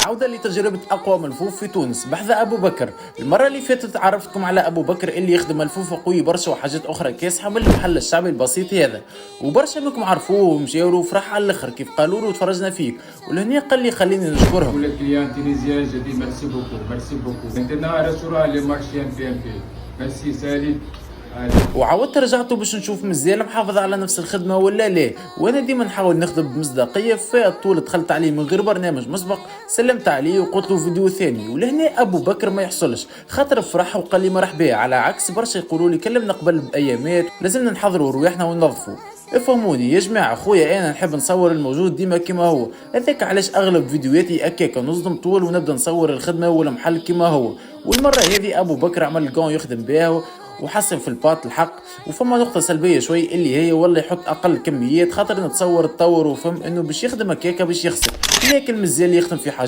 العودة لتجربة أقوى ملفوف في تونس بحث أبو بكر. المرة اللي فاتت عرفتكم على أبو بكر اللي يخدم ملفوف قوي برشا وحاجات أخرى كاسحة من المحل الشعبي البسيط هذا، وبرشا منكم عرفوه ومشاو له فرح على الآخر كيف قالوا له وتفرجنا فيه، ولهنا قال لي خليني نشكرهم. Le client tunisien, je dis merci beaucoup, merci beaucoup. Maintenant, restaurant les marchés MPMP. Merci, salut. وعاودت رجعته باش نشوف مزيان محافظ على نفس الخدمه ولا لا، وانا ديما نحاول نخدم بمصداقيه. في الطول دخلت عليه من غير برنامج مسبق، سلمت عليه وقلت له فيديو ثاني، ولهنا ابو بكر ما يحصلش خاطر فرح وقال لي مرحبا، على عكس برشا يقولوا لي كلمنا قبل بايامات لازمنا نحضروا رواحنا وننظفوا. افهموني يا جماعه، خويا انا نحب نصور الموجود ديما كما هو، هذاك علاش اغلب فيديوهاتي اكاكا نصدم طول ونبدا نصور الخدمه ولا محل كما هو. والمره هذه ابو بكر عمل الكون يخدم بها وحسن في الباط الحق. وفما نقطة سلبية شوي اللي هي ولا يحط أقل كميات خاطر نتصور تطور وفهم إنه باش يخدم هكاكا باش يخسر، لكن مازال يخدم في حاجة